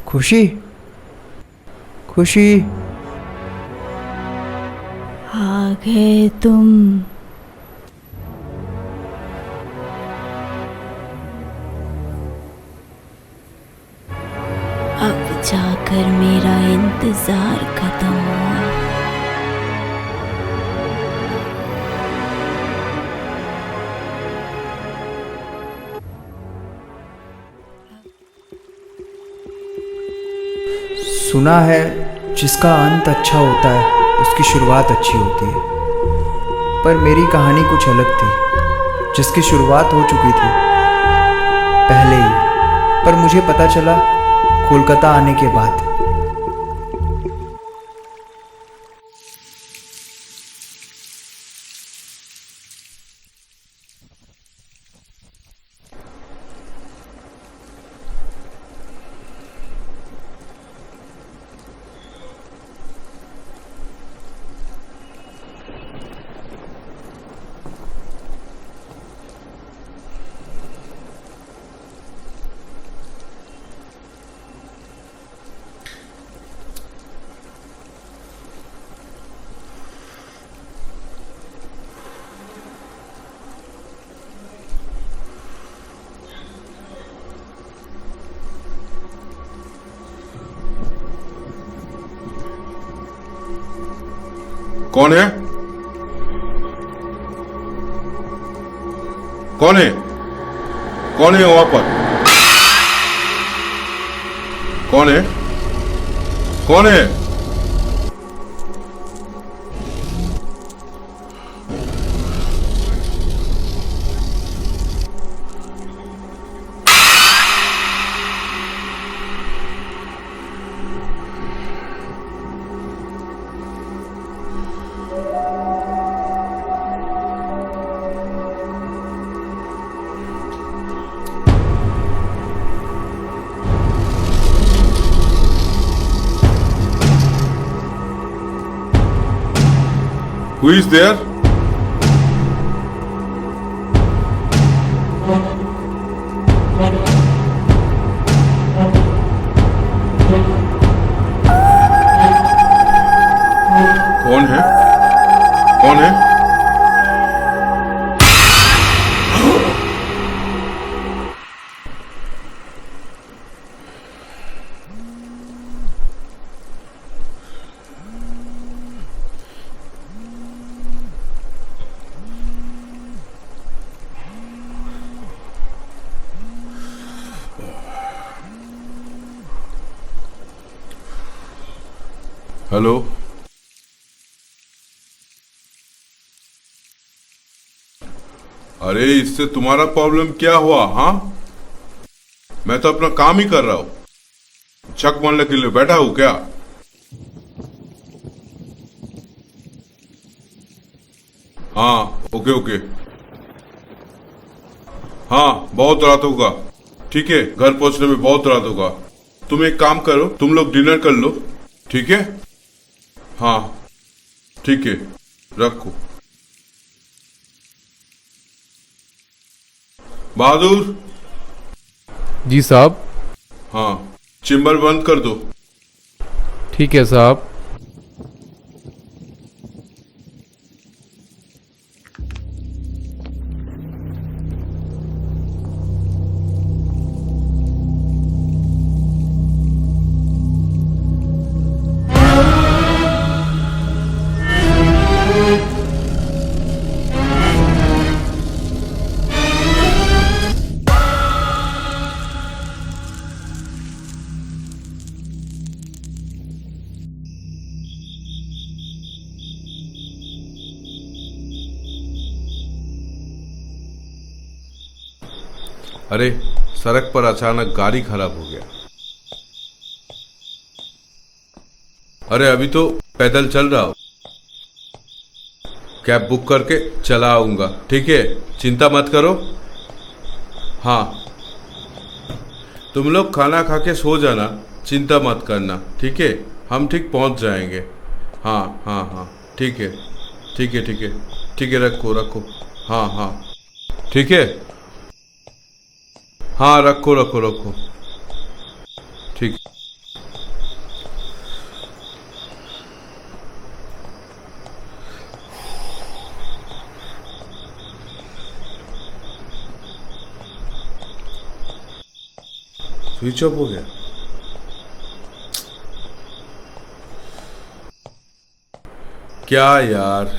खुशी, खुशी। आ गए तुम। अब जाकर मेरा इंतजार खत्म हुआ। सुना है जिसका अंत अच्छा होता है उसकी शुरुआत अच्छी होती है, पर मेरी कहानी कुछ अलग थी। जिसकी शुरुआत हो चुकी थी पहले ही, पर मुझे पता चला कोलकाता आने के बाद। कौन है? कौन है? कौन है वहां पर? कौन है? कौन है? Who is there? कौन है? कौन है? हेलो, अरे इससे तुम्हारा प्रॉब्लम क्या हुआ? हाँ, मैं तो अपना काम ही कर रहा हूं। चक मारने के लिए बैठा हूं क्या? हाँ, ओके ओके। हाँ, बहुत रात होगा। ठीक है, घर पहुंचने में बहुत रात होगा। तुम एक काम करो, तुम लोग डिनर कर लो, ठीक है? हाँ ठीक है, रखो। बहादुर। जी साहब। हाँ, चेम्बर बंद कर दो। ठीक है साहब। अरे सड़क पर अचानक गाड़ी खराब हो गया। अरे अभी तो पैदल चल रहा हूं, कैब बुक करके चला आऊंगा, ठीक है? चिंता मत करो। हाँ, तुम लोग खाना खा के सो जाना, चिंता मत करना, ठीक है? हम ठीक पहुंच जाएंगे। हाँ हाँ हाँ, ठीक है ठीक है ठीक है ठीक है, रखो रखो। हाँ हाँ ठीक है। हाँ रखो रखो रखो, ठीक। स्विच ऑफ हो गया। क्या यार।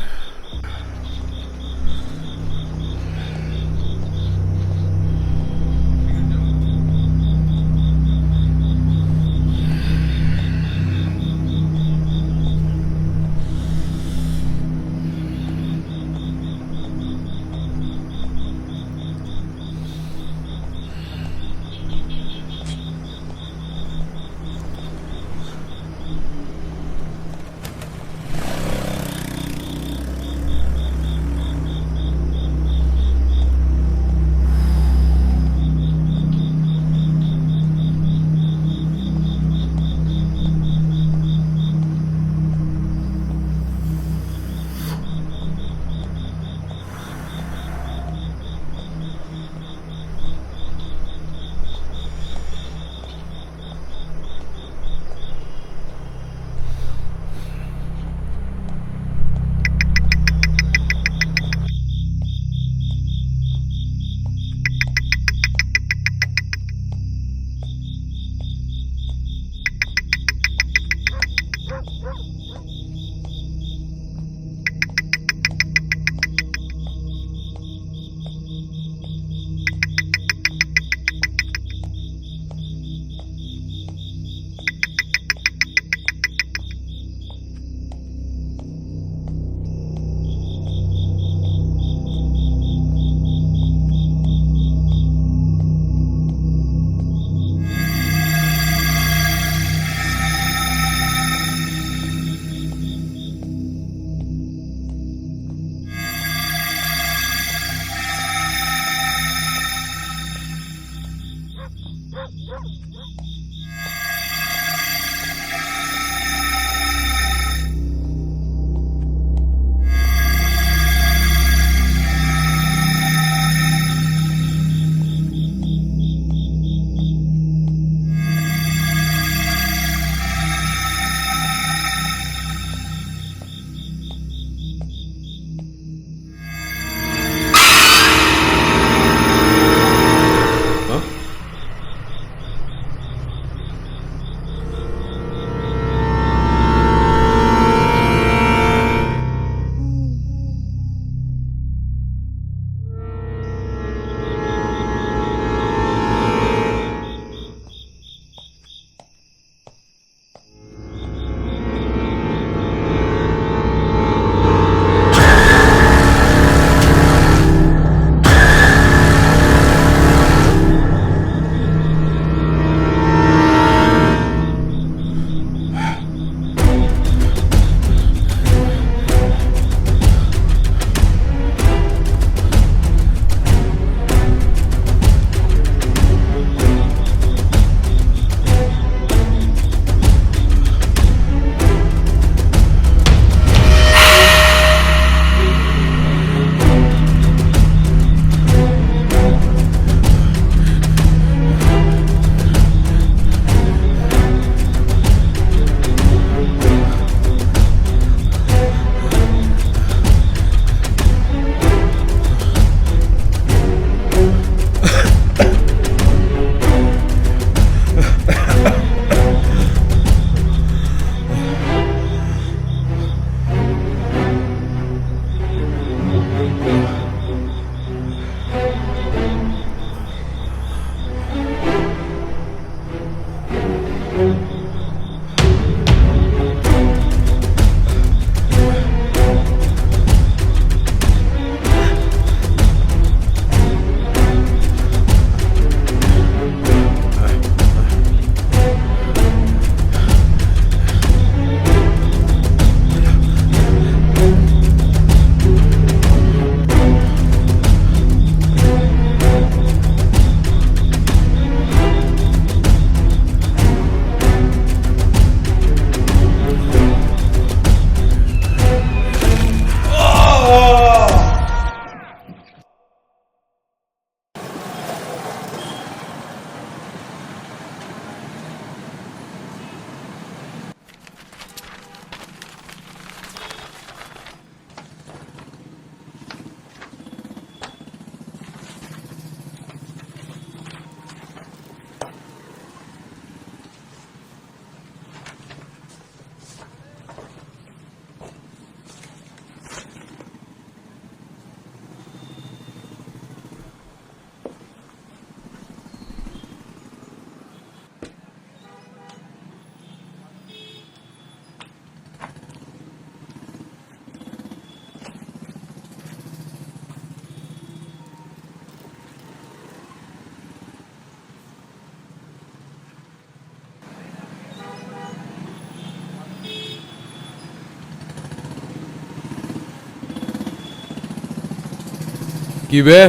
कि बे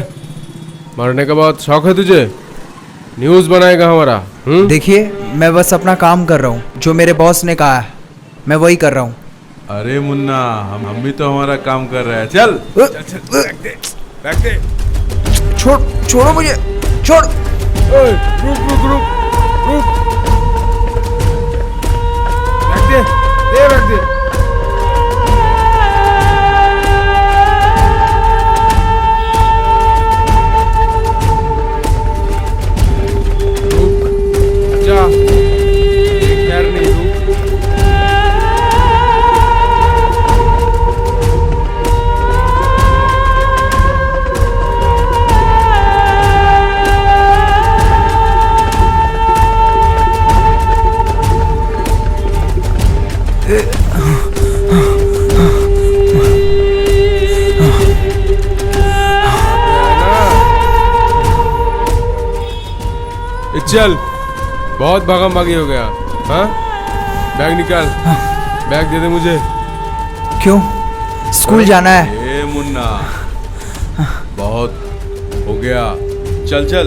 मरने के बाद शौक है तुझे? न्यूज़ बनाएगा हमारा? देखिए, मैं बस अपना काम कर रहा हूँ, जो मेरे बॉस ने कहा है मैं वही कर रहा हूँ। अरे मुन्ना, हम भी तो हमारा काम कर रहे हैं। चल चल चल, बैठ दे। छोड़ो मुझे, छोड़। ओए, रुक। बैठ दे। रुक जा, एक पैर नहीं, रुक। चल, बहुत भागम भागी हो गया। हाँ, बैग निकाल। बैग दे दे मुझे। क्यों? स्कूल जाना है। ए मुन्ना, बहुत हो गया। चल चल।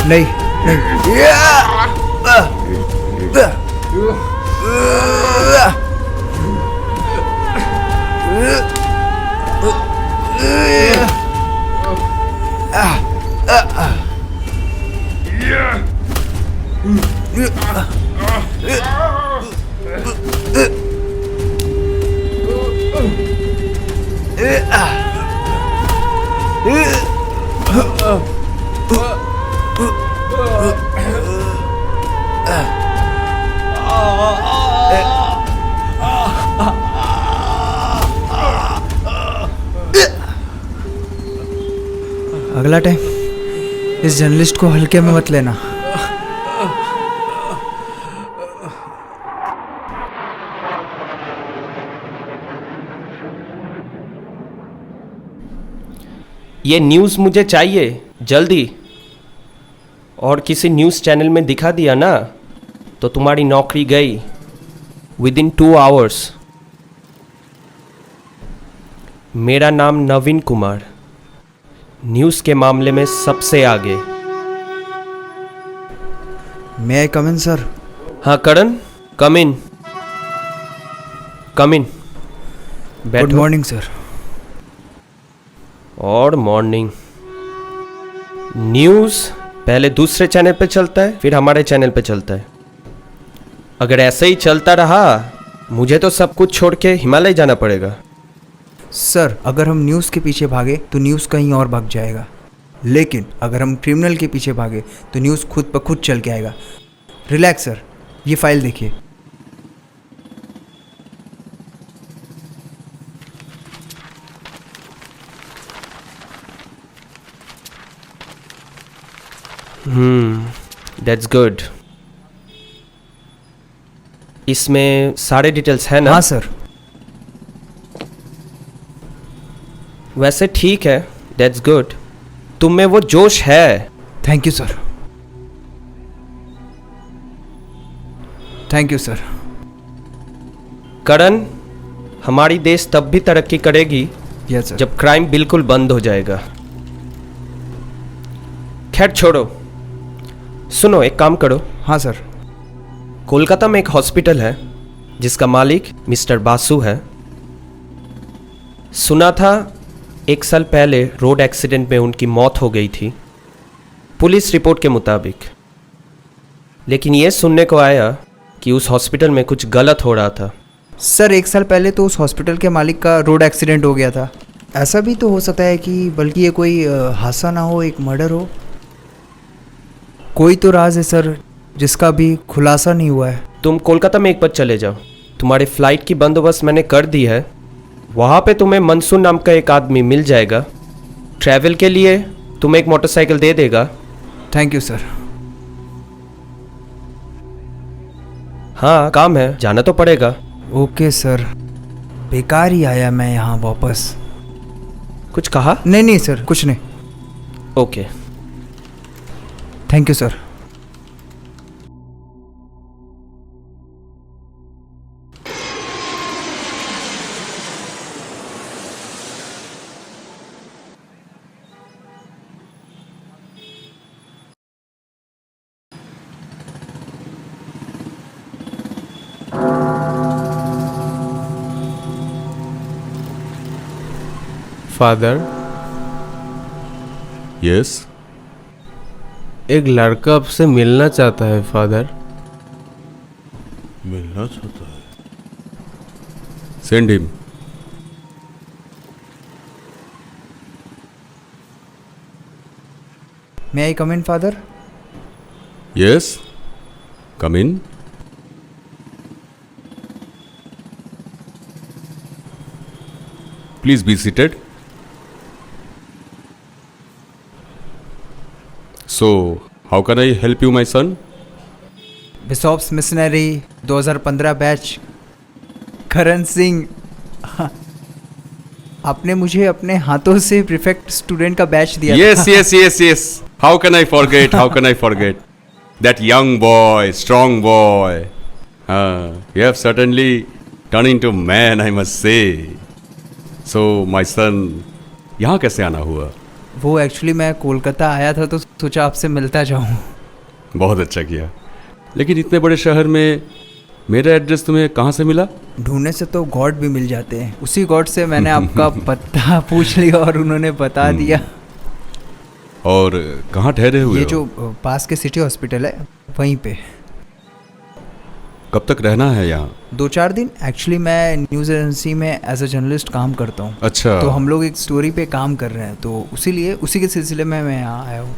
नहीं। अगला टाइम इस जर्नलिस्ट को हल्के में मत लेना। ये न्यूज़ मुझे चाहिए जल्दी। और किसी न्यूज़ चैनल में दिखा दिया ना तो तुम्हारी नौकरी गई विदिन 2 आवर्स। मेरा नाम नवीन कुमार, न्यूज़ के मामले में सबसे आगे। मे आई कम इन सर? हाँ करण, कम इन। गुड बैठो। Morning sir. और मॉर्निंग। न्यूज़ पहले दूसरे चैनल पे चलता है, फिर हमारे चैनल पे चलता है। अगर ऐसे ही चलता रहा मुझे तो सब कुछ छोड़ के हिमालय जाना पड़ेगा। सर, अगर हम न्यूज़ के पीछे भागे तो न्यूज़ कहीं और भाग जाएगा, लेकिन अगर हम क्रिमिनल के पीछे भागे तो न्यूज़ खुद ब खुद चल के आएगा। रिलैक्स सर, ये फाइल देखिए। That's good. इसमें सारे डिटेल्स हैं ना? हाँ सर। वैसे ठीक है, दैट्स गुड। तुम में वो जोश है। Thank you sir. Thank you sir. Karan, हमारी देश तब भी तरक्की करेगी यस सर। जब क्राइम बिल्कुल बंद हो जाएगा। खैर छोड़ो, सुनो एक काम करो। हाँ सर। कोलकाता में एक हॉस्पिटल है जिसका मालिक मिस्टर बासु है। सुना था 1 साल पहले रोड एक्सीडेंट में उनकी मौत हो गई थी, पुलिस रिपोर्ट के मुताबिक। लेकिन ये सुनने को आया कि उस हॉस्पिटल में कुछ गलत हो रहा था। सर, 1 साल पहले तो उस हॉस्पिटल के मालिक का रोड एक्सीडेंट हो गया था। ऐसा भी तो हो सकता है कि बल्कि ये कोई हादसा ना हो, एक मर्डर हो। कोई तो राज है सर जिसका भी खुलासा नहीं हुआ है। तुम कोलकाता में एक बार चले जाओ, तुम्हारी फ्लाइट की बंदोबस्त मैंने कर दी है। वहाँ पे तुम्हें मंसूर नाम का एक आदमी मिल जाएगा, ट्रैवल के लिए तुम्हें एक मोटरसाइकिल दे देगा। Thank you sir. हाँ काम है, जाना तो पड़ेगा। ओके सर, बेकार ही आया मैं यहाँ वापस। कुछ कहा? नहीं सर, कुछ नहीं। Okay. Thank you sir. Father, yes, एक लड़का आपसे मिलना चाहता है फादर। मिलना चाहता है। Send him. May I come in father? Yes, come in. Please be seated. So, how can I help you, my son? Bishop's missionary 2015 batch, Karan Singh. आपने मुझे अपने हाथों से प्रीफेक्ट स्टूडेंट का बैच दिया Yes, था। yes, yes, yes. How can I forget? How can I forget? That young boy, strong boy. You have certainly turned into man, I must say. So, my son, यहाँ कैसे आना हुआ? वो actually मैं कोलकाता आया था तो सोचा आपसे मिलता जाऊं। बहुत अच्छा किया। लेकिन इतने बड़े शहर में मेरा एड्रेस तुम्हें कहाँ से मिला? ढूंढने से तो गॉड भी मिल जाते हैं। उसी गॉड से मैंने आपका पता पूछ लिया और उन्होंने बता दिया। और कहाँ ठहरे हुए ये हो? जो पास के सिटी हॉस्पिटल है वहीं पे। कब तक रहना है यहाँ? 2-4 दिन। एक्चुअली मैं न्यूज़ एजेंसी में एज अ जर्नलिस्ट काम करता हूँ। अच्छा। तो हम लोग एक स्टोरी पे काम कर रहे हैं, तो उसी के सिलसिले में मैं यहाँ आया हूँ,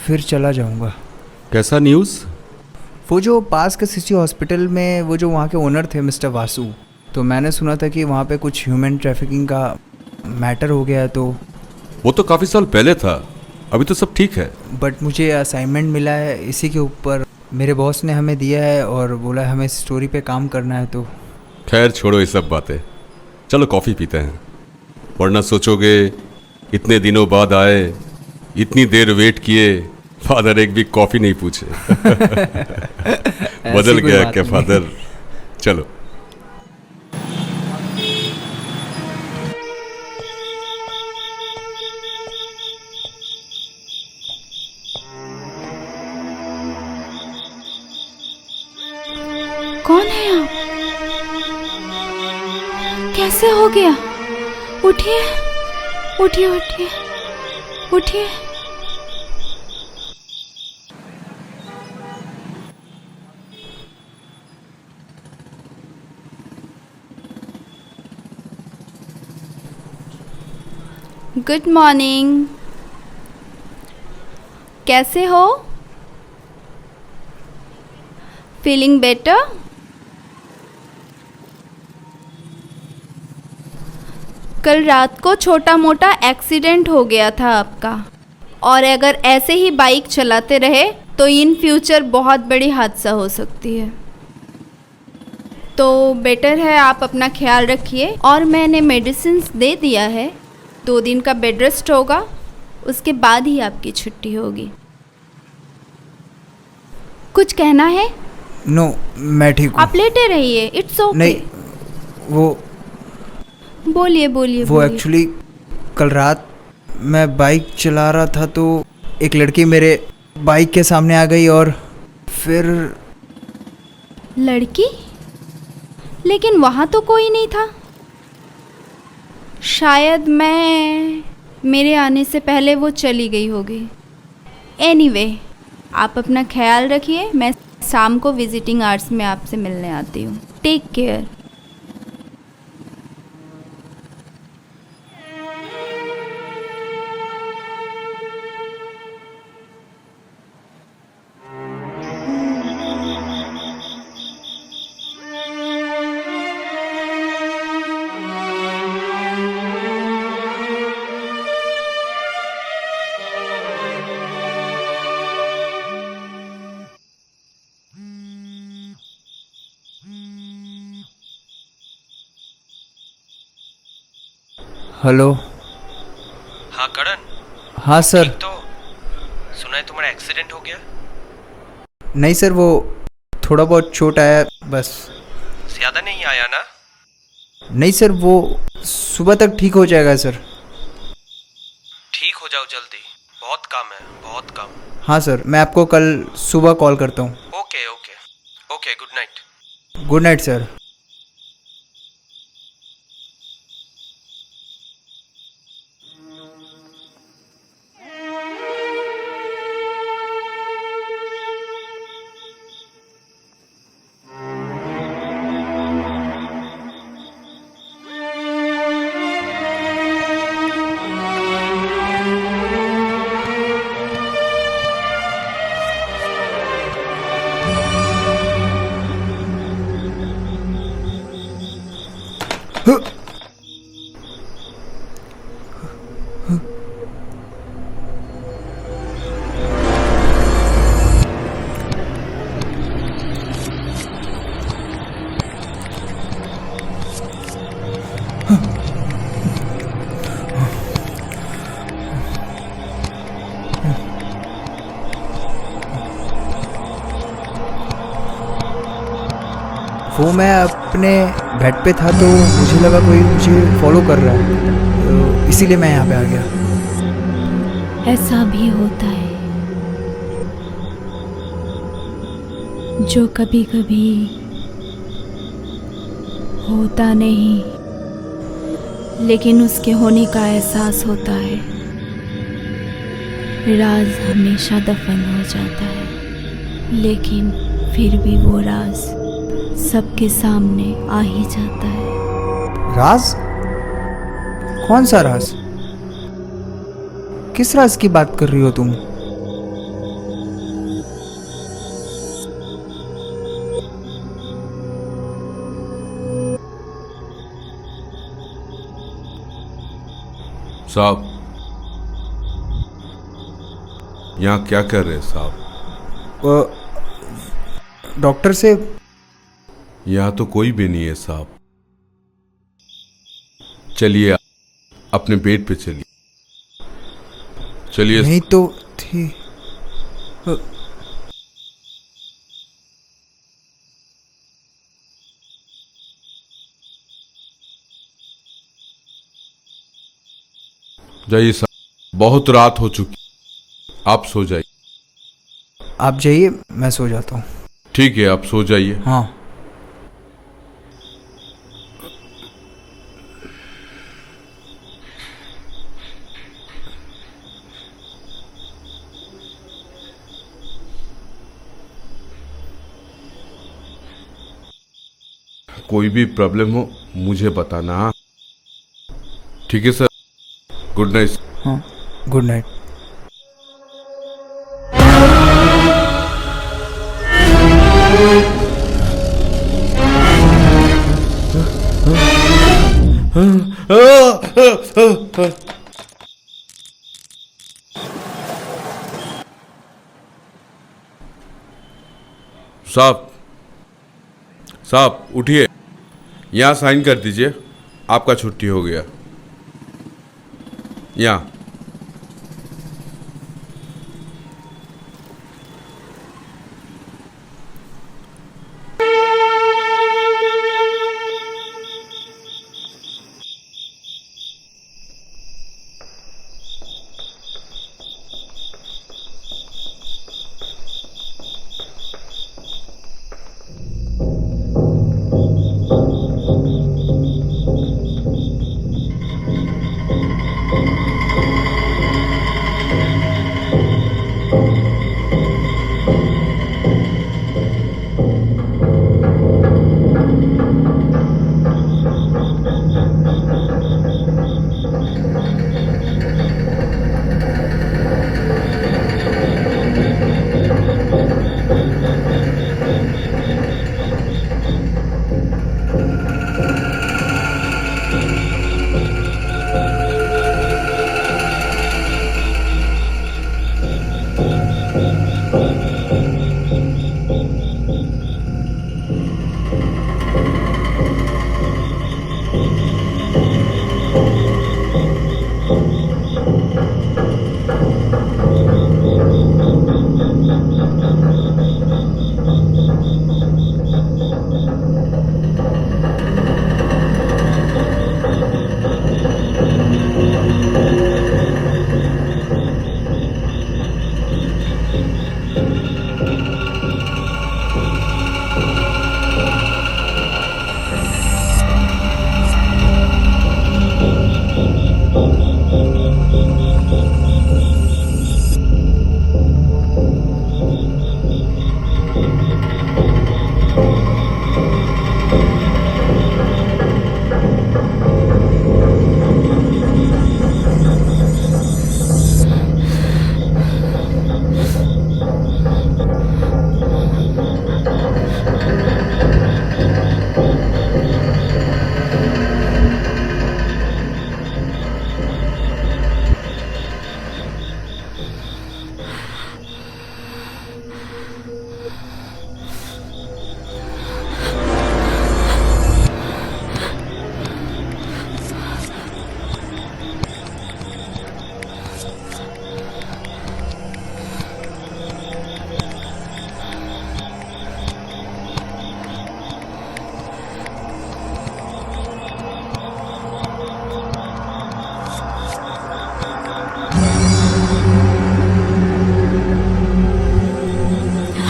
फिर चला जाऊँगा। कैसा न्यूज़? वो जो पास के सिटी हॉस्पिटल में वो जो वहाँ के ओनर थे मिस्टर वासु, तो मैंने सुना था कि वहाँ पे कुछ ह्यूमन ट्रैफिकिंग का मैटर हो गया है। तो वो तो काफ़ी साल पहले था, अभी तो सब ठीक है। बट मुझे असाइनमेंट मिला है इसी के ऊपर, मेरे बॉस ने हमें दिया है और बोला हमें स्टोरी पे काम करना है। तो खैर छोड़ो ये सब बातें, चलो कॉफ़ी पीते हैं। वरना सोचोगे इतने दिनों बाद आए, इतनी देर वेट किए, फादर एक भी कॉफ़ी नहीं पूछे। बदल कोई गया बात क्या नहीं। फादर? चलो। कौन है आप? कैसे हो गया? उठिए उठिए उठिए उठिए। Good morning. कैसे हो? Feeling better? कल रात को छोटा मोटा एक्सीडेंट हो गया था आपका, और अगर ऐसे ही बाइक चलाते रहे तो इन फ्यूचर बहुत बड़ी हादसा हो सकती है। तो बेटर है आप अपना ख्याल रखिए, और मैंने मेडिसिन्स दे दिया है। 2 दिन का बेड रेस्ट होगा, उसके बाद ही आपकी छुट्टी होगी। कुछ कहना है? नो, मैं ठीक हूँ। आप लेटे रहिए, इट्स ओके। नहीं, वो बोलिए बोलिए। वो एक्चुअली कल रात मैं बाइक चला रहा था तो एक लड़की मेरे बाइक के सामने आ गई और फिर लड़की? लेकिन वहाँ तो कोई नहीं था। शायद मेरे आने से पहले वो चली गई होगी। एनीवे, आप अपना ख्याल रखिए। मैं शाम को विजिटिंग आवर्स में आपसे मिलने आती हूँ। Take care. हेलो। हाँ करण, हाँ सर। तो सुना है तुम्हारा एक्सीडेंट हो गया? नहीं सर, वो थोड़ा बहुत चोट आया बस। ज़्यादा नहीं आया ना? नहीं सर, वो सुबह तक ठीक हो जाएगा सर। ठीक हो जाओ जल्दी, बहुत काम है, बहुत काम। हाँ सर, मैं आपको कल सुबह कॉल करता हूँ। Okay okay okay, good night. Good night sir. वो मैं अपने बेड पे था तो मुझे लगा कोई मुझे फॉलो कर रहा है, तो इसीलिए मैं यहाँ पे आ गया। ऐसा भी होता है जो कभी कभी होता नहीं, लेकिन उसके होने का एहसास होता है। राज हमेशा दफन हो जाता है, लेकिन फिर भी वो राज सबके सामने आ ही जाता है। राज? कौन सा राज? किस राज की बात कर रही हो तुम? साहब, यहाँ क्या कर रहे हैं साहब? डॉक्टर से। यहाँ तो कोई भी नहीं है साहब। चलिए अपने बेड पे चलिए। चलिए। नहीं तो थी। जाइए साहब, बहुत रात हो चुकी, आप सो जाइए। आप जाइए, मैं सो जाता हूँ। ठीक है, आप सो जाइए। हाँ। कोई भी प्रॉब्लम हो मुझे बताना। हाँ? ठीक है सर, गुड नाइट। हाँ, गुड नाइट। साहब, साहब उठिए, यहाँ साइन कर दीजिए, आपका छुट्टी हो गया। यहाँ।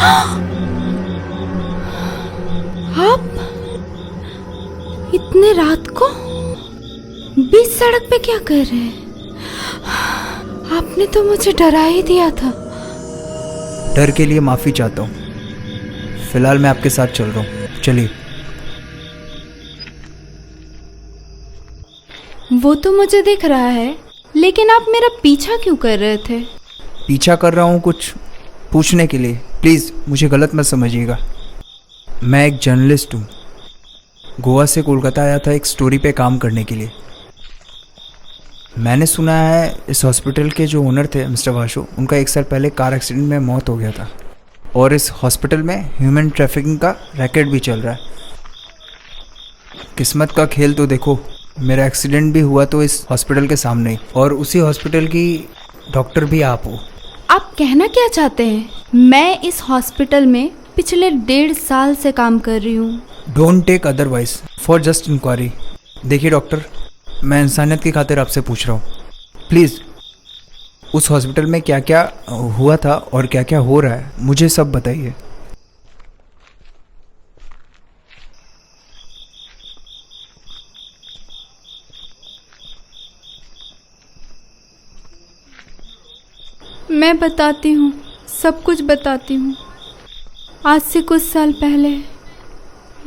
आप इतने रात को बीच सड़क पे क्या कर रहे हैं? आपने तो मुझे डरा ही दिया था। डर के लिए माफ़ी चाहता हूँ। फिलहाल मैं आपके साथ चल रहा हूँ, चलिए। वो तो मुझे दिख रहा है, लेकिन आप मेरा पीछा क्यों कर रहे थे? पीछा कर रहा हूँ कुछ पूछने के लिए। प्लीज़ मुझे गलत मत समझिएगा। मैं एक जर्नलिस्ट हूँ। गोवा से कोलकाता आया था एक स्टोरी पे काम करने के लिए। मैंने सुना है इस हॉस्पिटल के जो ओनर थे मिस्टर वासु, उनका 1 साल पहले कार एक्सीडेंट में मौत हो गया था। और इस हॉस्पिटल में ह्यूमन ट्रैफिकिंग का रैकेट भी चल रहा है। किस्मत का खेल तो देखो, मेरा एक्सीडेंट भी हुआ तो इस हॉस्पिटल के सामने ही, और उसी हॉस्पिटल की डॉक्टर भी आप हो। आप कहना क्या चाहते हैं? मैं इस हॉस्पिटल में पिछले 1.5 साल से काम कर रही हूँ। Don't take otherwise for just inquiry. देखिए डॉक्टर, मैं इंसानियत की खातिर आपसे पूछ रहा हूँ, प्लीज़ उस हॉस्पिटल में क्या क्या हुआ था और क्या क्या हो रहा है मुझे सब बताइए। मैं बताती हूँ, सब कुछ बताती हूँ। आज से कुछ साल पहले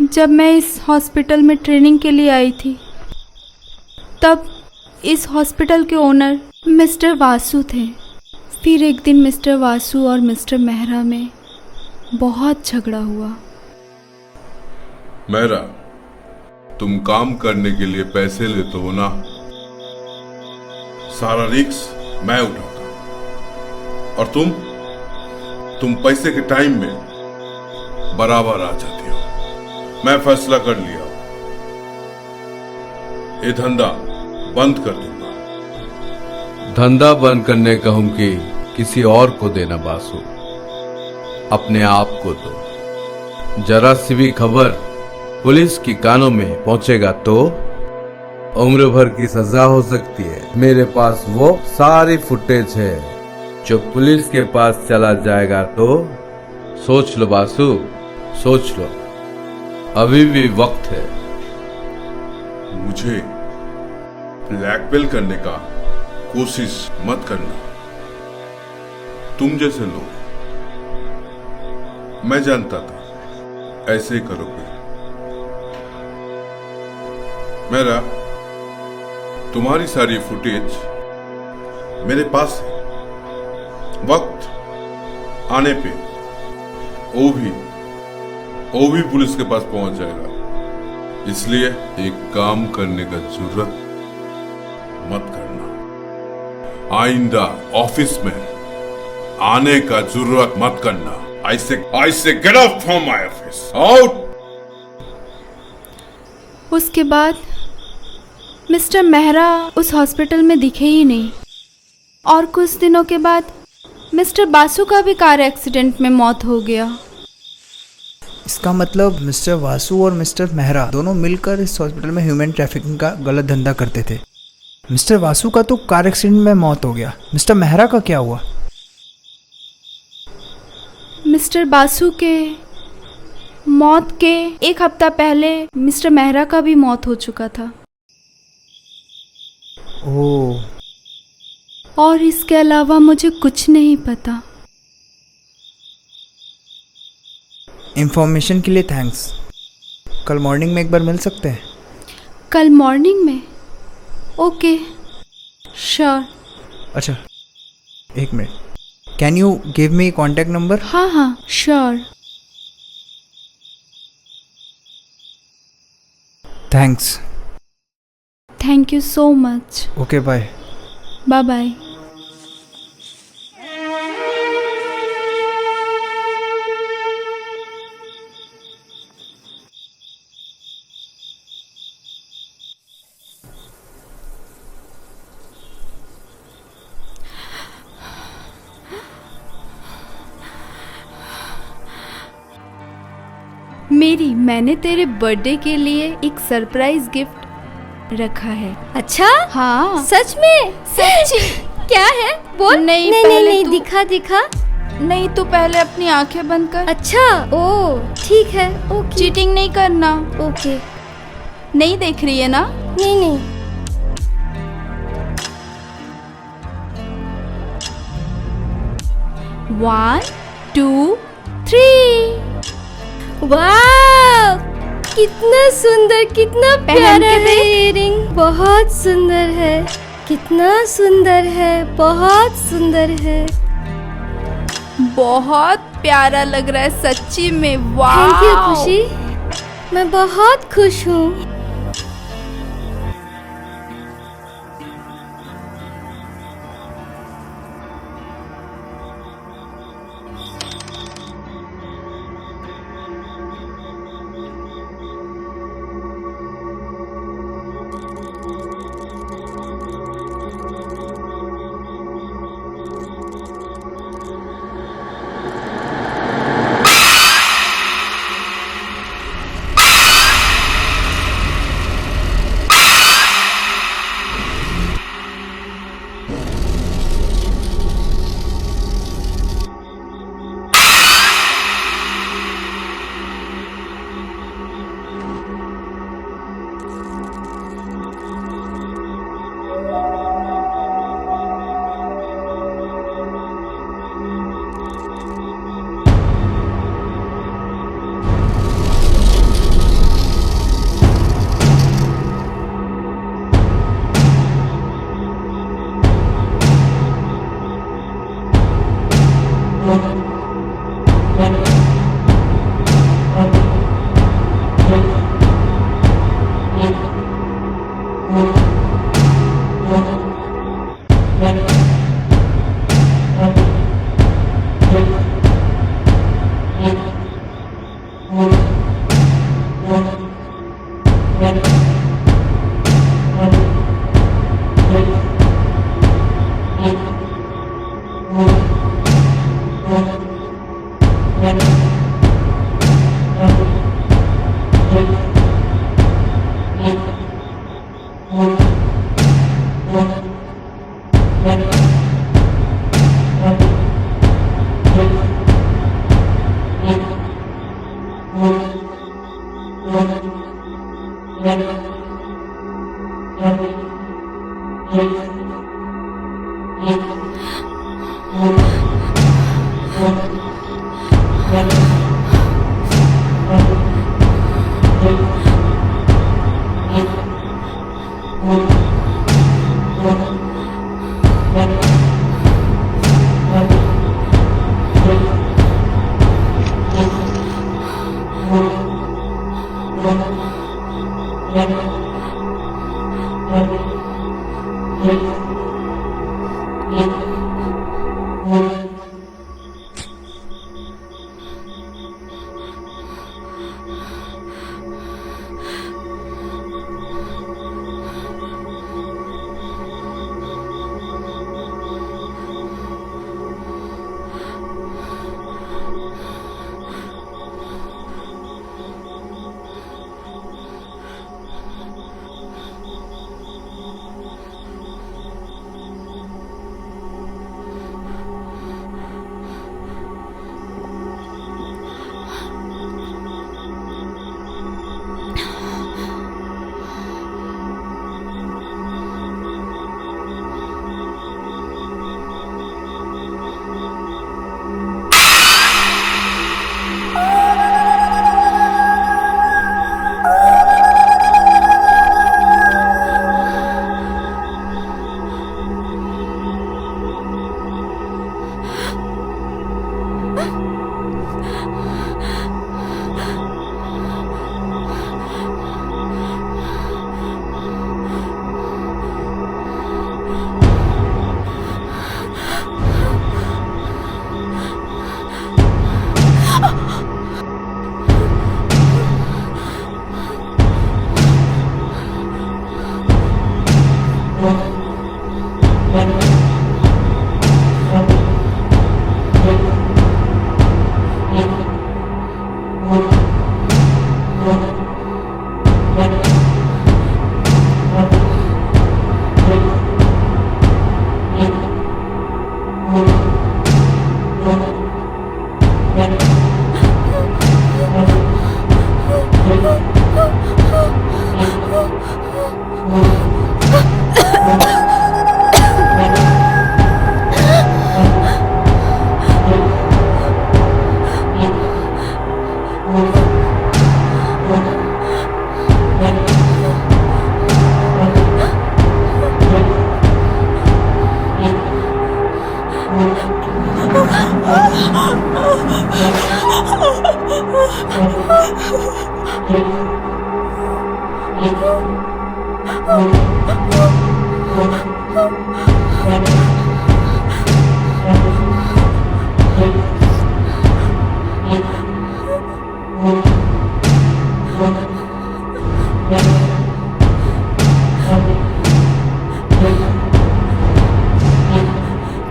जब मैं इस हॉस्पिटल में ट्रेनिंग के लिए आई थी, तब इस हॉस्पिटल के ओनर मिस्टर वासु थे। फिर एक दिन मिस्टर वासु और मिस्टर मेहरा में बहुत झगड़ा हुआ। मेहरा, तुम काम करने के लिए पैसे लेते हो ना, सारा रिस्क मैं उठाता, और तुम पैसे के टाइम में बराबर आ जाती हो। मैं फैसला कर लिया, ये धंधा बंद कर दूंगा। धंधा बंद करने कहूं कि किसी और को देना बासु, अपने आप को दो। जरा सी भी खबर पुलिस की कानों में पहुंचेगा तो उम्र भर की सजा हो सकती है। मेरे पास वो सारी फुटेज है, जो पुलिस के पास चला जाएगा तो सोच लो बासु, सोच लो, अभी भी वक्त है। मुझे ब्लैकमेल करने का कोशिश मत करना। तुम जैसे लोग, मैं जानता था ऐसे ही करोगे। मेरा तुम्हारी सारी फुटेज मेरे पास है। वक्त आने पे वो भी पुलिस के पास पहुंच जाएगा। इसलिए एक काम करने का जरूरत मत करना। आइंदा ऑफिस में आने का जरूरत मत करना। I say get out from my office. Out! उसके बाद मिस्टर मेहरा उस हॉस्पिटल में दिखे ही नहीं, और कुछ दिनों के बाद मिस्टर बासु का भी कार एक्सीडेंट में मौत हो गया। इसका मतलब मिस्टर वासु और मिस्टर मेहरा दोनों मिलकर इस हॉस्पिटल में ह्यूमन ट्रैफिकिंग का गलत धंधा करते थे। मिस्टर वासु का तो कार एक्सीडेंट में मौत हो गया, मिस्टर मेहरा का क्या हुआ? मिस्टर बासु के मौत के 1 हफ्ता पहले मिस्टर मेहरा का भी मौत हो चुका था। ओह, और इसके अलावा मुझे कुछ नहीं पता। इंफॉर्मेशन के लिए थैंक्स। कल मॉर्निंग में एक बार मिल सकते हैं? कल मॉर्निंग में? Okay, sure. अच्छा, 1 minute, can you give me contact number? हाँ हाँ, sure. Thanks. Thank you so much. Okay, bye. Bye bye. मैंने तेरे बर्थडे के लिए एक सरप्राइज गिफ्ट रखा है। अच्छा? हाँ, सच में? सच। क्या है? बोल। नहीं, नहीं, पहले नहीं, तू- दिखा दिखा। नहीं तो पहले अपनी आंखें बंद कर। अच्छा, ओ ठीक है, ओके। चीटिंग नहीं करना। ओके। नहीं देख रही है ना? नहीं नहीं। One, two, three. वाह, कितना सुंदर, कितना पहन प्यारा के है देख। इयररिंग। बहुत सुंदर है, कितना सुंदर है, बहुत सुंदर है। बहुत प्यारा लग रहा है सच्ची में। वाह। थैंक यू खुशी, मैं बहुत खुश हूँ।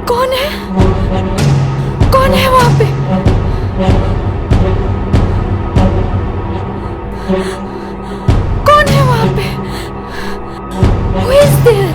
कौन है? कौन है वहां पे? कौन है वहां पे? Who is there?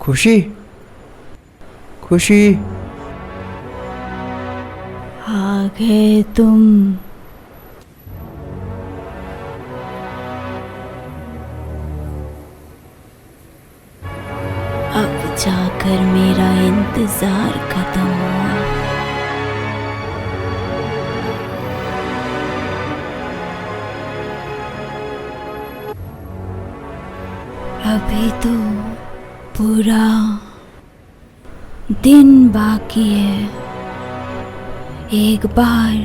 खुशी, खुशी, आ गए तुम। अब जाकर मेरा इंतजार खत्म हुआ। अभी तो पूरा दिन बाकी है। एक बार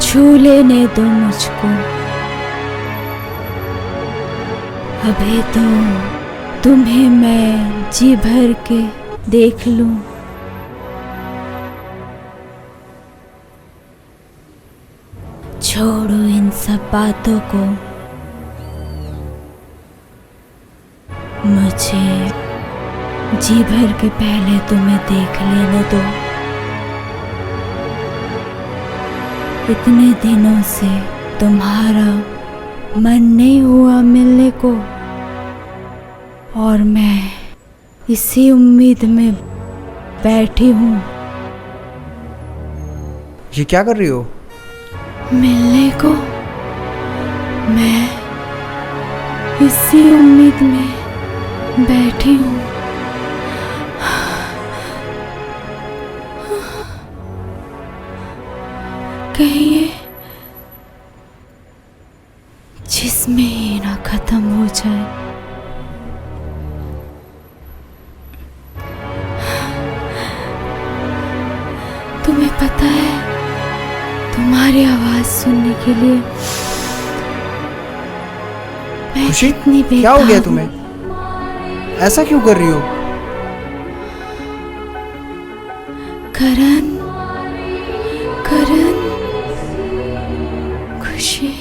छू लेने दो मुझको। अभी तो तुम्हें मैं जी भर के देख लूं। छोड़ो इन सब बातों को। मुझे जी भर के पहले तुम्हें देख लेने दो। इतने दिनों से तुम्हारा मन नहीं हुआ मिलने को, और मैं इसी उम्मीद में बैठी हूँ। ये क्या कर रही हो? मिलने को मैं इसी उम्मीद में बैठी हूँ। कहीं ये जिसमें ही ना खत्म हो जाए। तुम्हें पता है, तुम्हारी आवाज सुनने के लिए मैं खुशी, कितनी क्या हो गया बेताब तुम्हें? हूँ। ऐसा क्यों कर रही हो? करण, करण, खुशी,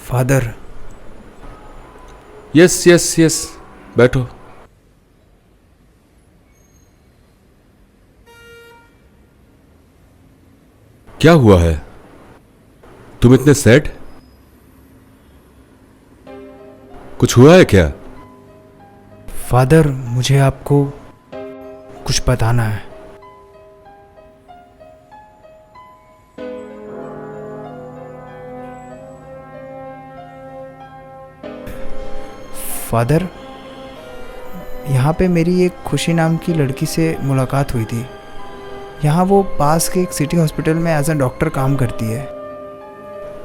फादर, यस यस यस, बैठो। क्या हुआ है? तुम इतने सैड? कुछ हुआ है क्या? फादर मुझे आपको कुछ बताना है। फादर, यहाँ पे मेरी एक खुशी नाम की लड़की से मुलाकात हुई थी। यहाँ वो पास के एक सिटी हॉस्पिटल में एज अ डॉक्टर काम करती है।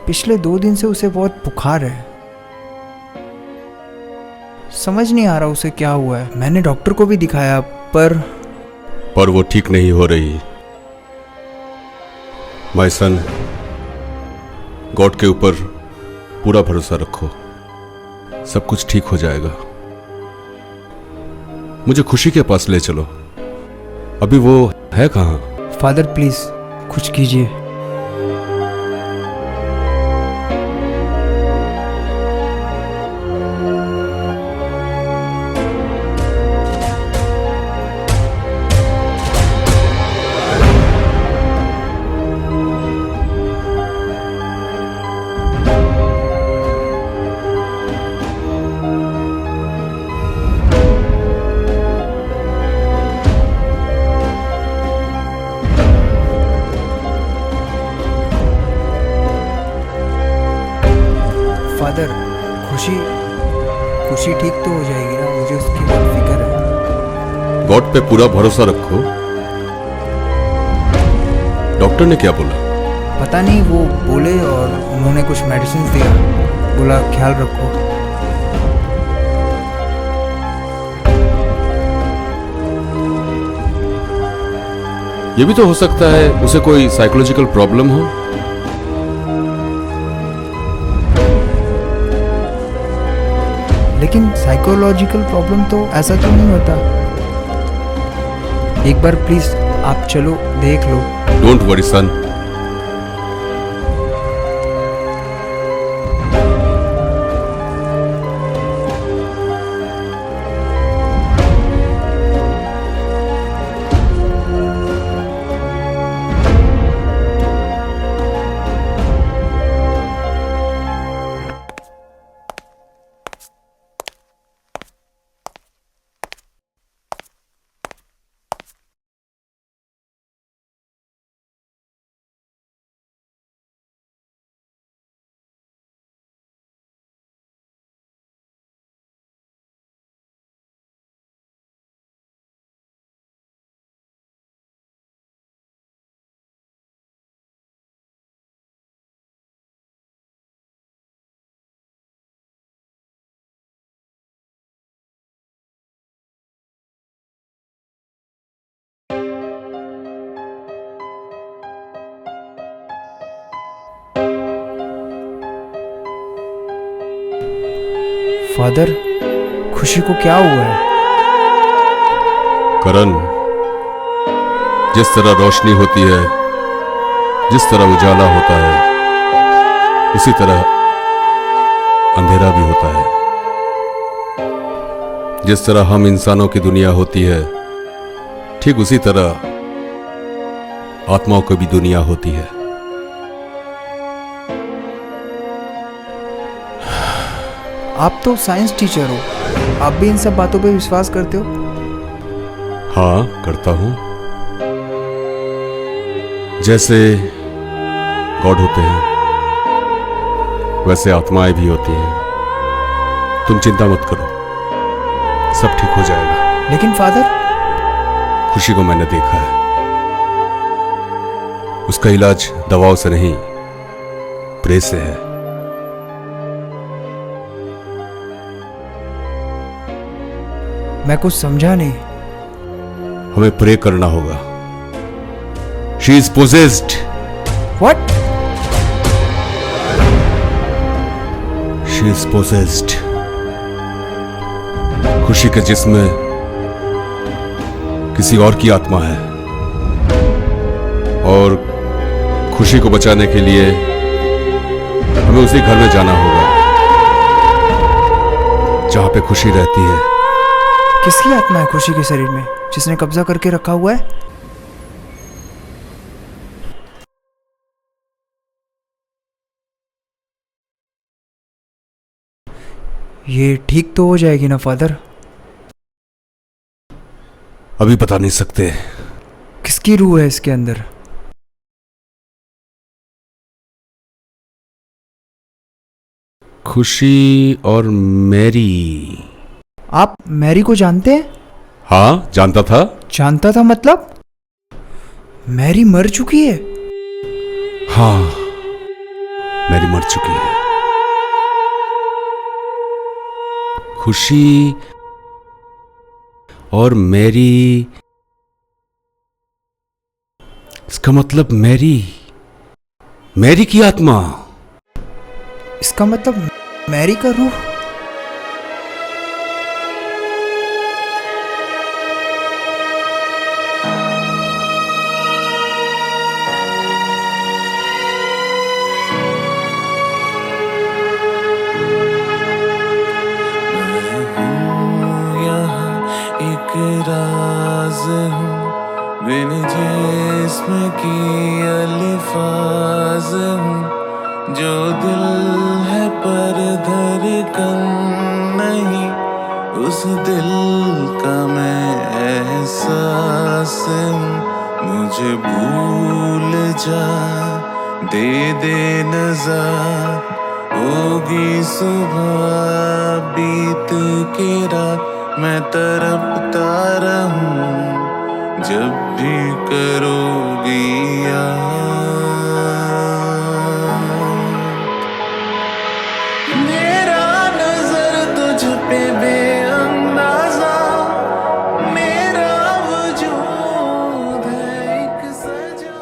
पिछले 2 दिन से उसे बहुत बुखार है। समझ नहीं आ रहा उसे क्या हुआ है। मैंने डॉक्टर को भी दिखाया पर वो ठीक नहीं हो रही। माय सन, गॉड के ऊपर पूरा भरोसा रखो, सब कुछ ठीक हो जाएगा। मुझे खुशी के पास ले चलो। अभी वो है कहाँ? फादर प्लीज कुछ कीजिए। फादर, खुशी ठीक तो हो जाएगी ना? मुझे उसकी बहुत फिक्र है। गॉड पे पूरा भरोसा रखो। डॉक्टर ने क्या बोला? पता नहीं, वो बोले और उन्होंने कुछ मेडिसिन दिया, बोला ख्याल रखो। ये भी तो हो सकता है उसे कोई साइकोलॉजिकल प्रॉब्लम हो। लेकिन साइकोलॉजिकल प्रॉब्लम तो ऐसा तो नहीं होता। एक बार प्लीज आप चलो, देख लो। Don't worry son. Father, Khushi को क्या हुआ है? करण, जिस तरह रोशनी होती है, जिस तरह उजाला होता है, उसी तरह अंधेरा भी होता है। जिस तरह हम इंसानों की दुनिया होती है, ठीक उसी तरह आत्माओं की भी दुनिया होती है। आप तो साइंस टीचर हो, आप भी इन सब बातों पे विश्वास करते हो? हाँ, करता हूं। जैसे गॉड होते हैं, वैसे आत्माएं भी होती हैं। तुम चिंता मत करो, सब ठीक हो जाएगा। लेकिन फादर, खुशी को मैंने देखा है। उसका इलाज दवाओं से नहीं, प्रे से है। मैं कुछ समझा नहीं। हमें प्रे करना होगा। She is possessed. What? She is possessed. खुशी के जिस्म में किसी और की आत्मा है, और खुशी को बचाने के लिए हमें उसी घर में जाना होगा। जहां पे खुशी रहती है। किसकी आत्मा है खुशी के शरीर में जिसने कब्जा करके रखा हुआ है? ये ठीक तो हो जाएगी ना फादर? अभी बता नहीं सकते। किसकी रूह है इसके अंदर? खुशी और मैरी। आप मैरी को जानते हैं? हाँ, जानता था। जानता था मतलब? मैरी मर चुकी है? हाँ, मैरी मर चुकी है। खुशी और मैरी, इसका मतलब मैरी की आत्मा। इसका मतलब मैरी का रूह। एक राज हूँ बिन जिस्म की अल्फाज हूँ, जो दिल है पर धड़कन नहीं, उस दिल का मैं एहसास हूँ। मुझे भूल जा, दे नज़ार, होगी सुबह बीत के रात, मैं तड़पता रहूं जब भी करोगी याद। मेरा नजर तुझ पे बेअंदाजा, मेरा वजूद है एक सजा।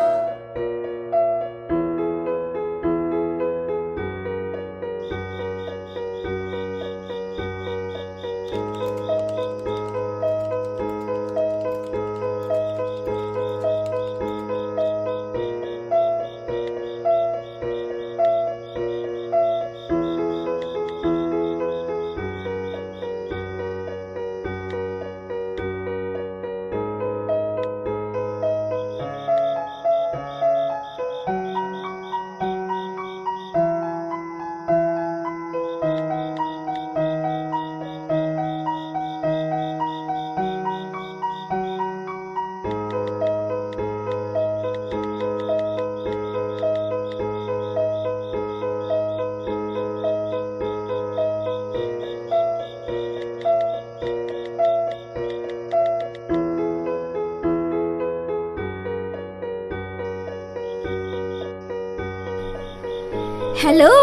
हेलो,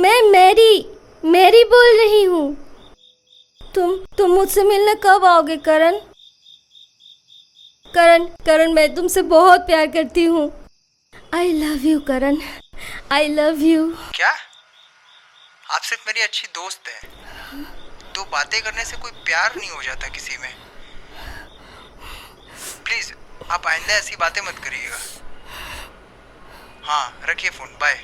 मैं मैरी बोल रही हूँ। तुम मुझसे मिलने कब आओगे करण? करण, मैं तुमसे बहुत प्यार करती हूँ। I love you Karan, I love you. क्या? आप सिर्फ मेरी अच्छी दोस्त है। दो बातें करने से कोई प्यार नहीं हो जाता किसी में। प्लीज आप आइंदा ऐसी बातें मत करिएगा। हाँ, रखिए phone, bye.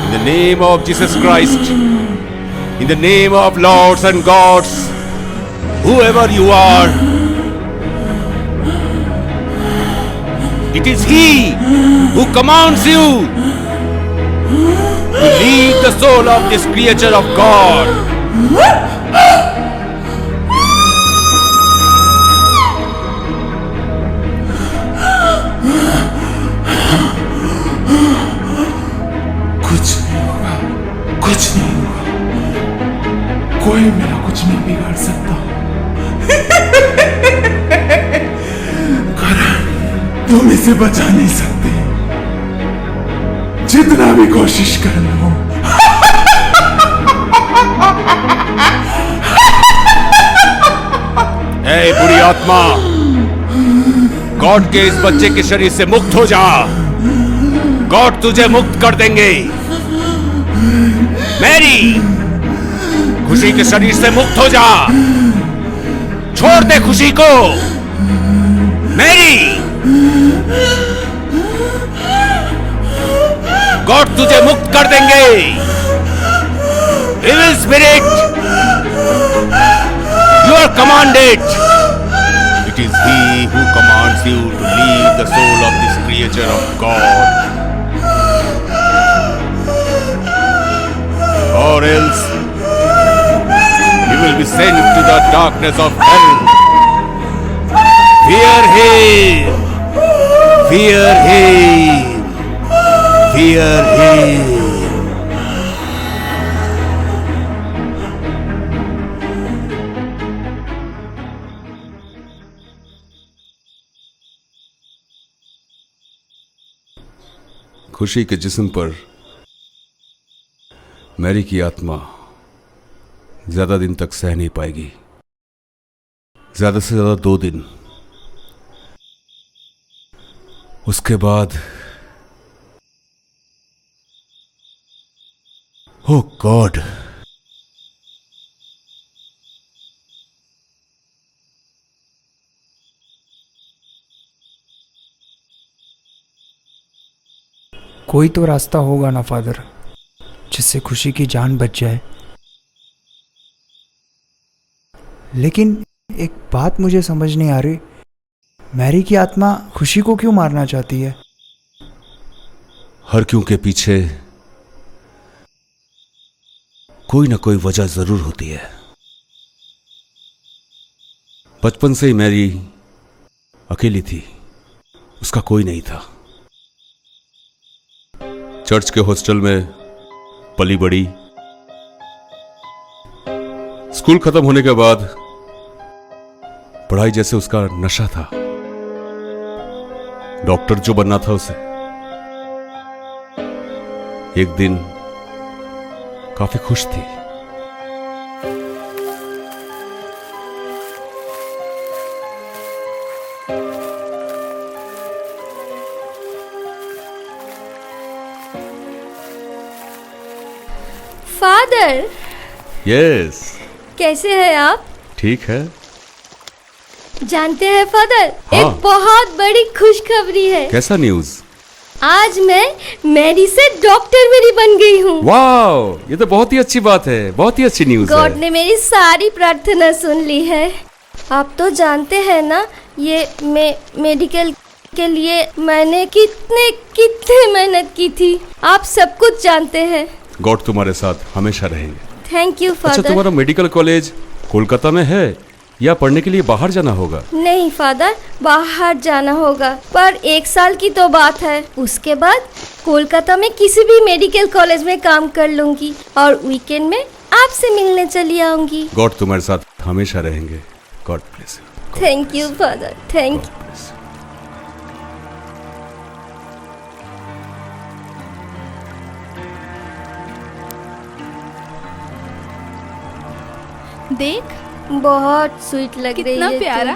In the name of Jesus Christ, in the name of lords and gods, whoever you are, it is He who commands you to leave the soul of this creature of God. कुछ नहीं होगा, कुछ नहीं होगा, कोई मेरा कुछ नहीं बिगाड़ सकता। करण, तुम इसे बचा नहीं सकते, जितना भी कोशिश कर लो। ए बुरी आत्मा, गॉड के इस बच्चे के शरीर से मुक्त हो जा। गॉड तुझे मुक्त कर देंगे। मैरी, खुशी के शरीर से मुक्त हो जा। छोड़ दे खुशी को। मैरी, गॉड तुझे मुक्त कर देंगे। Evil spirit, you are commanded. It is he who commands you to leave the soul of this creature of God. Or else you will be sent to the darkness of hell. Fear him! Fear him! Fear him! खुशी के जिस्म पर Mary की आत्मा ज्यादा दिन तक सह नहीं पाएगी। ज्यादा से ज्यादा 2 दिन। उसके बाद ओ गॉड, कोई तो रास्ता होगा ना फादर, जिससे खुशी की जान बच जाए। लेकिन एक बात मुझे समझ नहीं आ रही, मैरी की आत्मा खुशी को क्यों मारना चाहती है? हर क्यों के पीछे कोई ना कोई वजह जरूर होती है। बचपन से ही मैरी अकेली थी, उसका कोई नहीं था। चर्च के हॉस्टल में पली बड़ी। स्कूल खत्म होने के बाद पढ़ाई जैसे उसका नशा था। डॉक्टर जो बनना था उसे। एक दिन काफी खुश थी। फादर, यस, कैसे हैं आप? ठीक है। जानते हैं फादर, हाँ। एक बहुत बड़ी खुशखबरी है। कैसा न्यूज? आज मैं मैरी से डॉक्टर मेरी बन गई हूँ। वाह, ये तो बहुत ही अच्छी बात है, बहुत ही अच्छी न्यूज गॉड है। ने मेरी सारी प्रार्थना सुन ली है। आप तो जानते हैं ना, ये मेडिकल के लिए मैंने कितने मेहनत की थी। आप सब कुछ जानते हैं। गॉड तुम्हारे साथ हमेशा रहेंगे। थैंक यू अच्छा, फादर। तुम्हारा मेडिकल कॉलेज कोलकाता में है या पढ़ने के लिए बाहर जाना होगा? नहीं फादर, बाहर जाना होगा, पर 1 साल की तो बात है। उसके बाद कोलकाता में किसी भी मेडिकल कॉलेज में काम कर लूंगी और वीकेंड में आपसे मिलने चली आऊंगी। गॉड तुम्हारे साथ हमेशा रहेंगे। God bless you. Thank you father, thank you. देख, बहुत स्वीट लग रही कितना है प्यारा।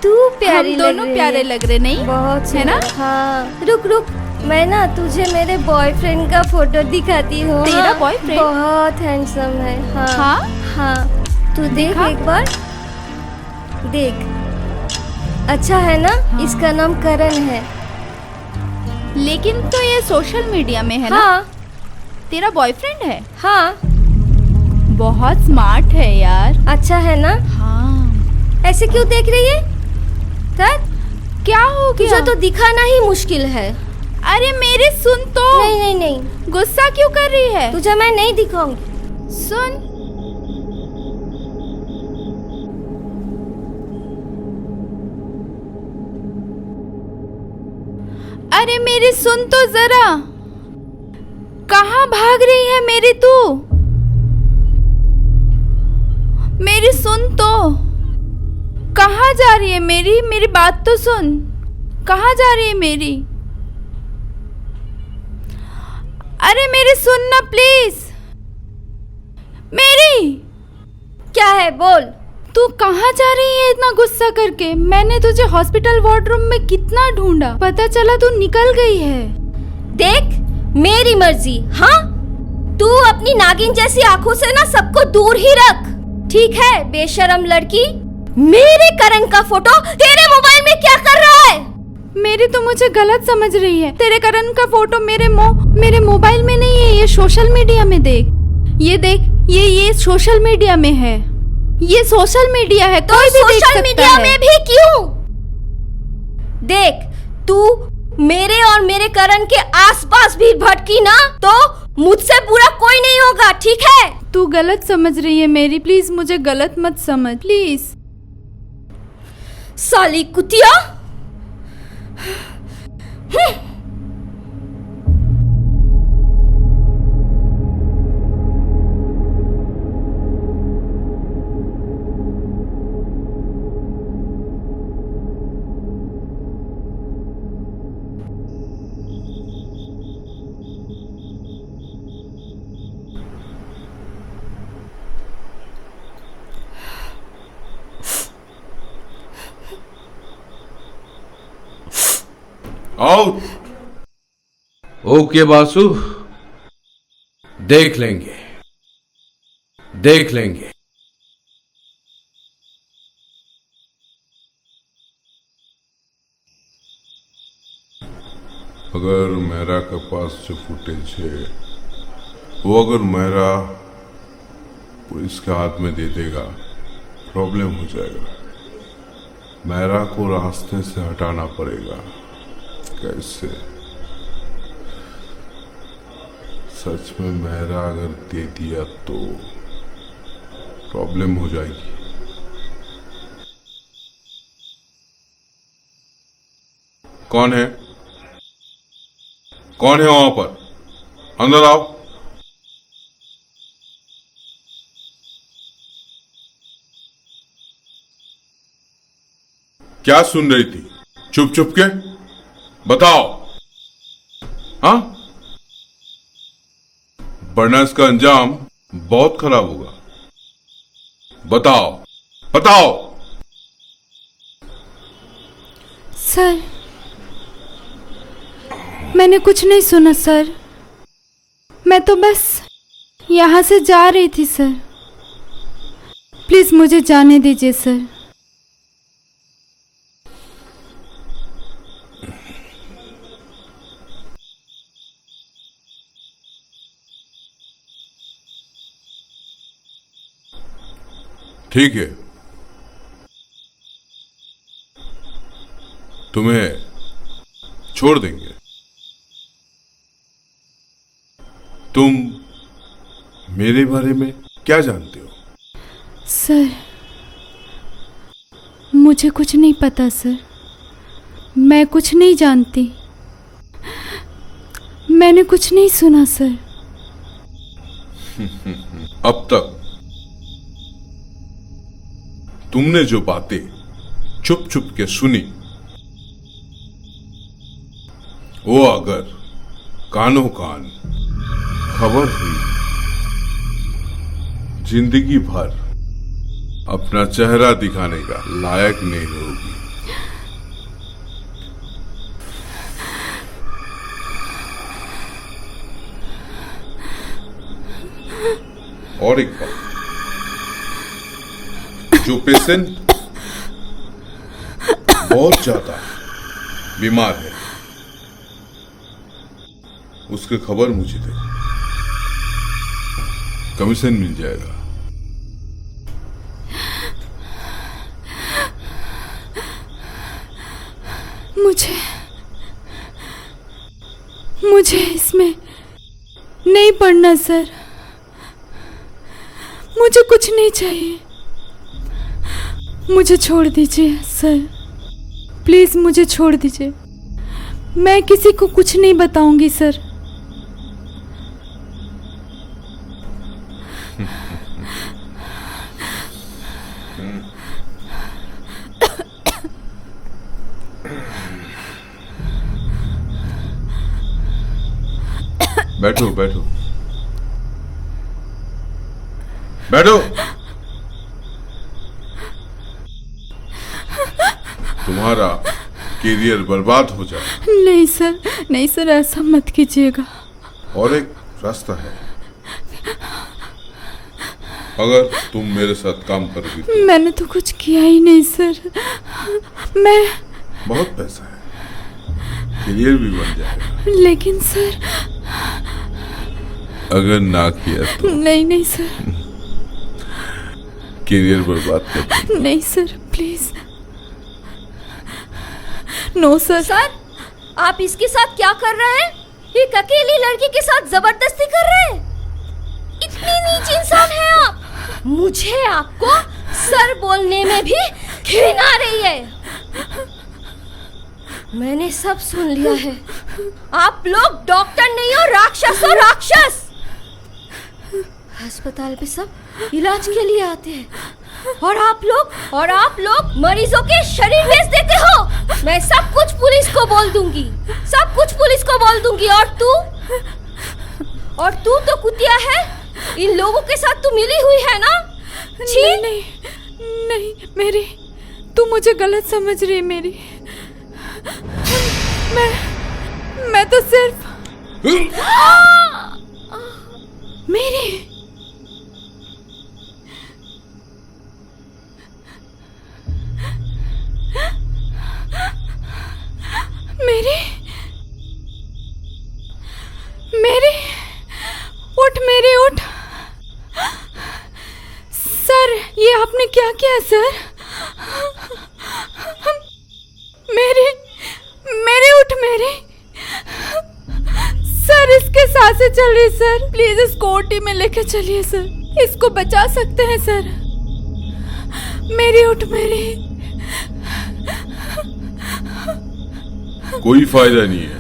तू प्यारी हम लग दोनों रही प्यारे है। लग रहे, नहीं? बहुत है ना? हाँ, रुक, मैं ना तुझे मेरे बॉयफ्रेंड का फोटो दिखाती हूँ। तेरा हाँ, बॉयफ्रेंड? बहुत हैंडसम है। हाँ हाँ? हाँ, तू देख दिखा। एक बार, देख, अच्छा है ना? हाँ। इसका नाम करण है। लेकिन तो ये सोशल मीडिया में है ना? हाँ तेरा बॉयफ्रेंड है? हाँ, बहुत स्मार्ट है यार। अच्छा है ना? हाँ। ऐसे क्यों देख रही है? तर क्या हो तुझे गया? तो दिखाना ही मुश्किल है। अरे मेरी सुन तो। नहीं नहीं नहीं, गुस्सा क्यों कर रही है? तुझे मैं नहीं दिखाऊंगी। सुन। अरे मेरी सुन तो जरा। कहाँ भाग रही है मेरी तू? मेरी सुन तो। कहाँ जा रही है मेरी? मेरी बात तो सुन। कहाँ जा रही है मेरी? अरे मेरी सुन ना प्लीज। मेरी। क्या है, बोल। तू कहाँ जा रही है इतना गुस्सा करके? मैंने तुझे हॉस्पिटल वार्डरूम में कितना ढूंढा, पता चला तू निकल गई है। देख, मेरी मर्जी। हाँ, तू अपनी नागिन जैसी आंखों से ना सबको दूर ही रख, ठीक है? बेशरम लड़की, मेरे करण का फोटो तेरे मोबाइल में क्या कर रहा है? मेरी तो मुझे गलत समझ रही है। तेरे करण का फोटो मेरे मोबाइल में नहीं है, ये सोशल मीडिया में देख। ये देख, ये सोशल मीडिया में है। ये सोशल मीडिया है, तो कोई भी देख सोशल सकता मीडिया है। में भी क्यों? देख, तू मेरे और मेरे करण के आसपास भी भटकी ना तो मुझसे बुरा कोई नहीं होगा, ठीक है? तू गलत समझ रही है मेरी, प्लीज मुझे गलत मत समझ प्लीज। साली कुतिया। आउट। ओके बासु, देख लेंगे, देख लेंगे। अगर मेरा के पास जो फुटेज है वो अगर मेरा पुलिस के हाथ में दे देगा, प्रॉब्लम हो जाएगा। मेरा को रास्ते से हटाना पड़ेगा। कैसे? सच में मेरा अगर दे दिया तो प्रॉब्लम हो जाएगी। कौन है? कौन है वहां पर? अंदर आओ। क्या सुन रही थी चुप चुप के? बताओ। हाँ, वरना इसका अंजाम बहुत खराब होगा। बताओ, बताओ। सर, मैंने कुछ नहीं सुना सर। मैं तो बस यहाँ से जा रही थी सर। प्लीज मुझे जाने दीजिए सर। ठीक है, तुम्हें छोड़ देंगे। तुम मेरे बारे में क्या जानते हो? सर, मुझे कुछ नहीं पता सर। मैं कुछ नहीं जानती। मैंने कुछ नहीं सुना सर। अब तक तुमने जो बातें चुप चुप के सुनी, वो अगर कानों कान खबर हुई, जिंदगी भर अपना चेहरा दिखाने का लायक नहीं होगी। और एक बात, जो पेशेंट बहुत ज्यादा बीमार है, उसकी खबर मुझे दे, कमीशन मिल जाएगा। मुझे इसमें नहीं पढ़ना सर, मुझे कुछ नहीं चाहिए, मुझे छोड़ दीजिए सर, प्लीज़ मुझे छोड़ दीजिए, मैं किसी को कुछ नहीं बताऊंगी सर। बैठो बैठो बैठो। तुम्हारा करियर बर्बाद हो जाए। नहीं सर, नहीं सर, ऐसा मत कीजिएगा। और एक रास्ता है, अगर तुम मेरे साथ काम करोगी तो। मैंने तो कुछ किया ही नहीं सर, मैं बहुत पैसा है, करियर भी बन जाएगा। लेकिन सर अगर ना किया तो नहीं नहीं सर, करियर बर्बाद कर दूंगा। नहीं sir, please no sir. Sir, आप इसके साथ क्या कर रहे हैं? एक अकेली लड़की के साथ जबरदस्ती कर रहे हैं? इतनी नीच इंसान है आप। मुझे आपको सर बोलने में भी घिन आ रही है। मैंने सब सुन लिया है। आप लोग डॉक्टर नहीं हो, राक्षस हो, राक्षस। अस्पताल पे सब इलाज के लिए आते हैं और आप लोग मरीजों के शरीर बेच देते हो। मैं सब कुछ पुलिस को बोल दूंगी, सब कुछ पुलिस को बोल दूंगी। और तू तो कुतिया है, इन लोगों के साथ तू मिली हुई है ना? नहीं नहीं नहीं, मेरी तू मुझे गलत समझ रही है। मैं तो सिर्फ मेरी उठ सर, ये आपने क्या किया सर? मेरे उठ सर, इसके सांसें चल रही सर, प्लीज इसको ओटी में लेके चलिए सर, इसको बचा सकते हैं सर। मेरी उठ कोई फायदा नहीं है,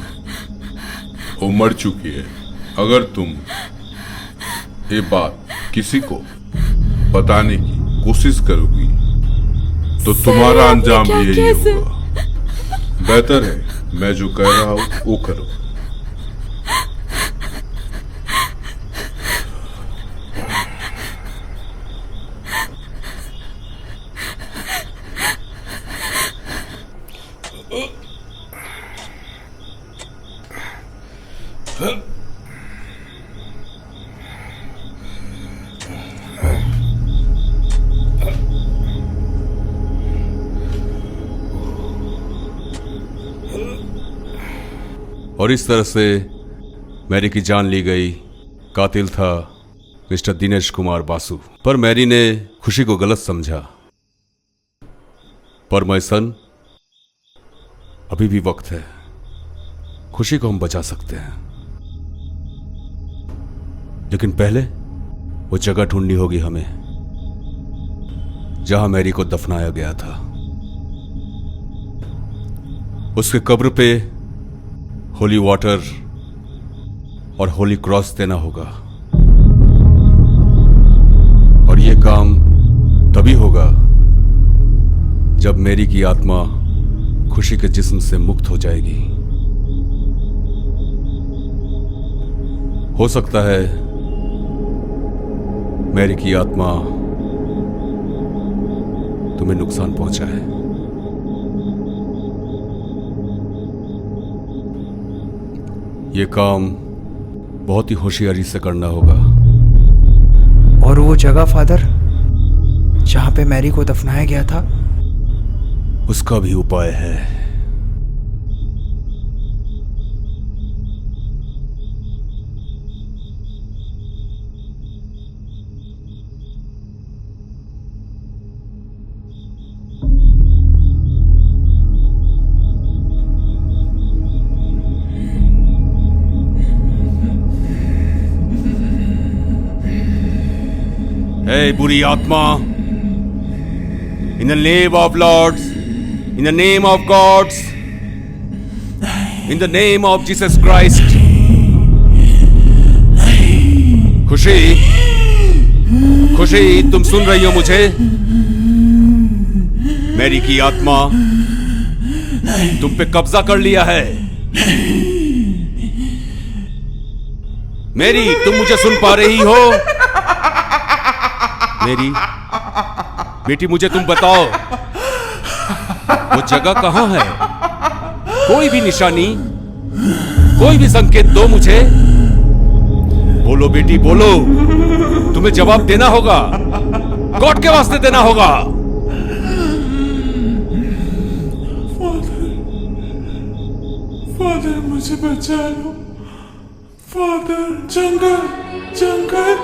वो मर चुकी है। अगर तुम ये बात किसी को बताने की कोशिश करोगी तो तुम्हारा अंजाम भी यही होगा। बेहतर है मैं जो कह रहा हूँ वो करो। और इस तरह से मैरी की जान ली गई। कातिल था मिस्टर दिनेश कुमार बासु। पर मैरी ने खुशी को गलत समझा। पर माय सन, अभी भी वक्त है, खुशी को हम बचा सकते हैं। लेकिन पहले वो जगह ढूंढनी होगी हमें जहां मैरी को दफनाया गया था। उसके कब्र पे होली वाटर और होली क्रॉस देना होगा। और यह काम तभी होगा जब मैरी की आत्मा खुशी के जिस्म से मुक्त हो जाएगी। हो सकता है मैरी की आत्मा तुम्हें नुकसान पहुंचाए। ये काम बहुत ही होशियारी से करना होगा। और वो जगह फादर जहां पे मैरी को दफनाया गया था, उसका भी उपाय है। Hey, बुरी आत्मा, in the name of Lords, in the name of gods, in the name of Jesus Christ. खुशी, खुशी, तुम सुन रही हो मुझे? मेरी की आत्मा तुम पे कब्जा कर लिया है। मेरी, तुम मुझे सुन पा रही हो? मेरी बेटी, मुझे तुम बताओ, वो जगह कहां है? कोई भी निशानी, कोई भी संकेत दो मुझे। बोलो बेटी, बोलो, तुम्हें जवाब देना होगा, गॉड के वास्ते देना होगा। फादर, मुझे बचा लो। फादर, जंगल, जंगल।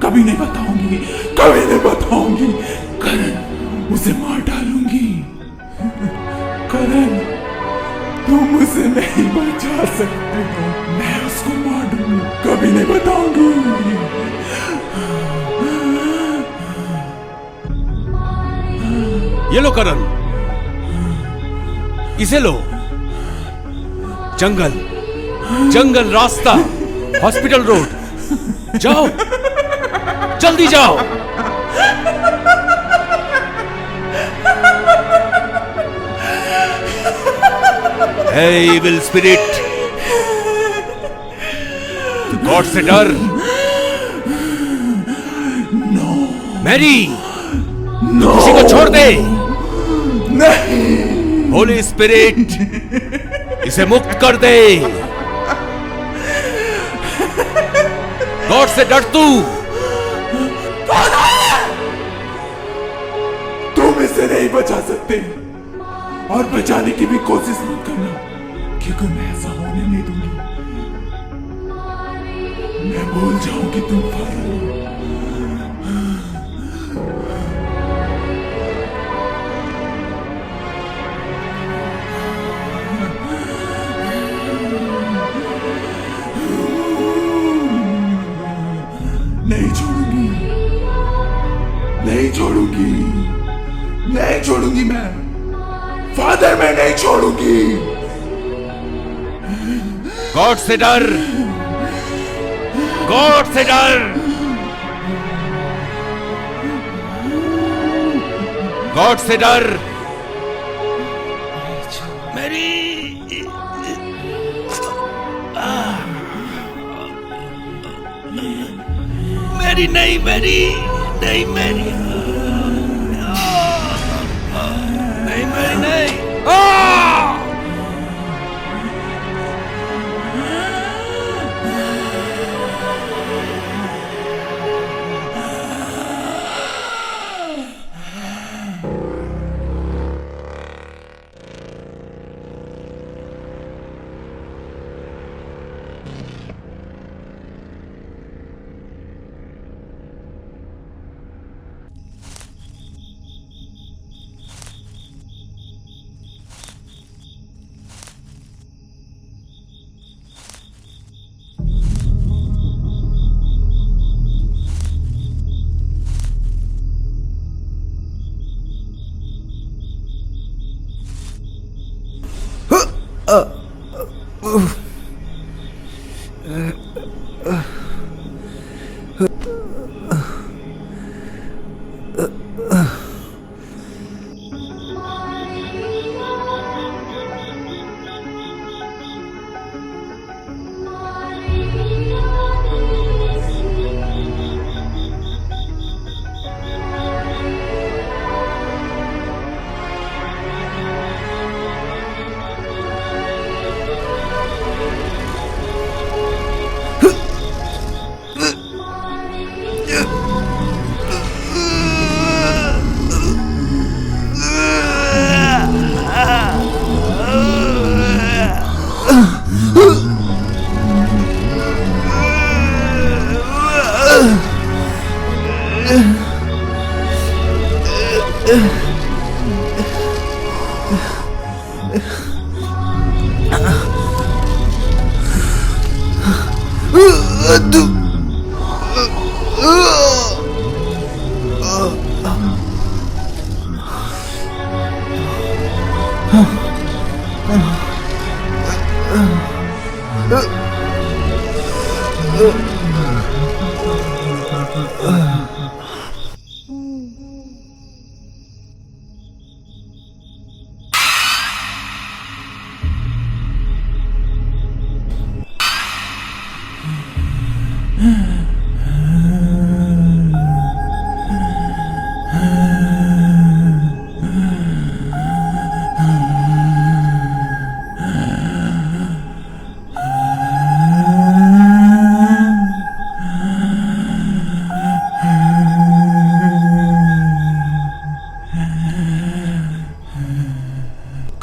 कभी नहीं बताऊंगी, कभी नहीं बताऊंगी। करण, उसे मार डालूंगी। करण, तुम उसे नहीं बचा सकते हो। मैं उसको मार दूंगी, कभी नहीं बताऊंगी। ये लो करण, इसे लो। जंगल, जंगल रास्ता, हॉस्पिटल रोड, जाओ, जल्दी जाओ। हे इविल स्पिरिट, गॉड से डर। मैरी, किसी को छोड़ दे। नहीं, होली स्पिरिट, इसे मुक्त कर दे। गॉड से डर तू। तुम इसे नहीं बचा सकते, और बचाने की भी कोशिश मत करना, क्योंकि मैं ऐसा होने नहीं दूंगी। मैं भूल जाऊं कि तुम फादर हो। नहीं छोड़ूंगी, नहीं छोड़ूंगी, नहीं छोड़ूंगी। मैं फादर, मैं नहीं छोड़ूंगी। गॉड से डर, गॉड से डर, गॉड से डर। मेरी, मेरी नहीं, मेरी नहीं, मेरी नहीं, मेरी नहीं।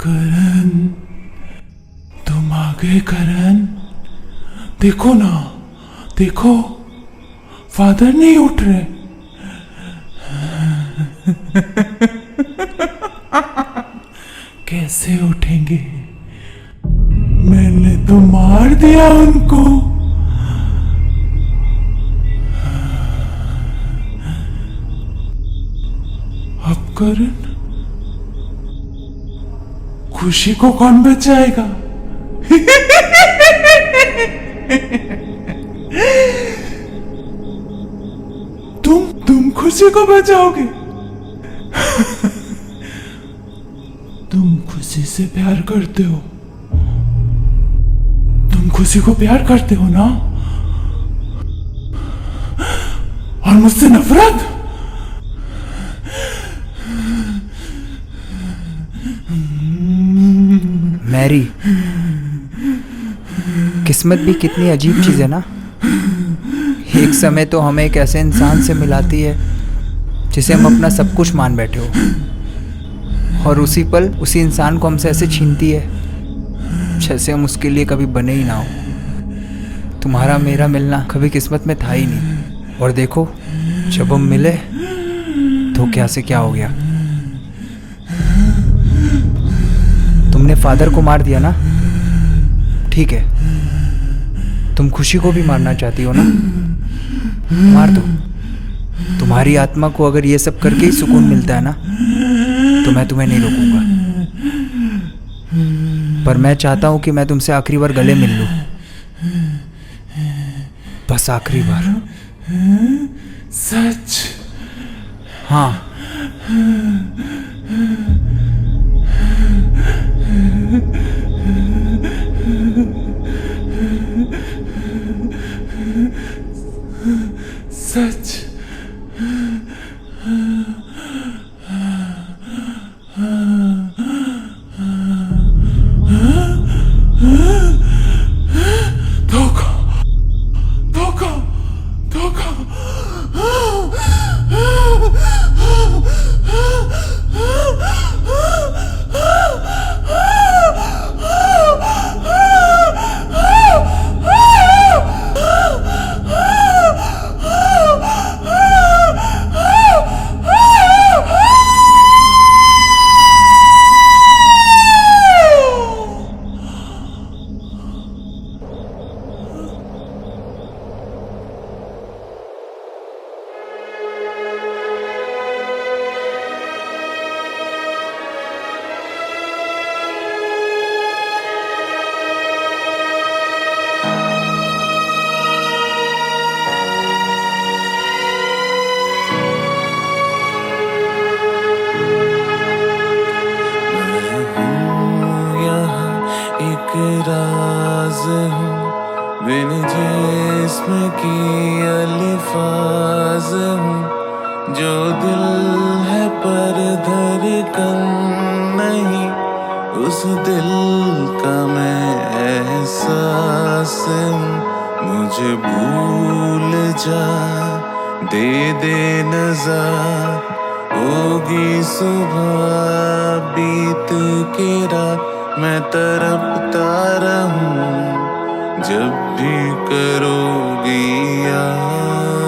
करण, तुम आ गए करण। देखो ना, देखो फादर नहीं उठ रहे। कैसे उठेंगे? मैंने तो मार दिया उनको। अब करण, खुशी को कौन बचाएगा? तुम खुशी को बचाओगे? तुम खुशी से प्यार करते हो। तुम खुशी को प्यार करते हो ना? और मुझसे नफरत? मैरी, किस्मत भी कितनी अजीब चीज़ है ना। एक समय तो हमें एक ऐसे इंसान से मिलाती है जिसे हम अपना सब कुछ मान बैठे हो, और उसी पल उसी इंसान को हमसे ऐसे छीनती है जैसे हम उसके लिए कभी बने ही ना हो। तुम्हारा मेरा मिलना कभी किस्मत में था ही नहीं, और देखो जब हम मिले तो क्या से क्या हो गया। तुमने फादर को मार दिया ना, ठीक है, तुम खुशी को भी मारना चाहती हो ना, मार दो। तुम्हारी आत्मा को अगर ये सब करके ही सुकून मिलता है ना, तो मैं तुम्हें नहीं रोकूंगा। पर मैं चाहता हूं कि मैं तुमसे आखिरी बार गले मिल लूं, बस आखिरी बार। सच? हाँ। सच? धोखा, धोखा, धोखा। राज हूँ बिन जिस्म की अल्फाज हूँ, जो दिल है पर धड़कन नहीं, उस दिल का मैं एहसास हूँ। मुझे भूल जा, दे नज़ार, होगी सुबह बीत के रात, मैं तड़पता रहूं जब भी करोगी याद।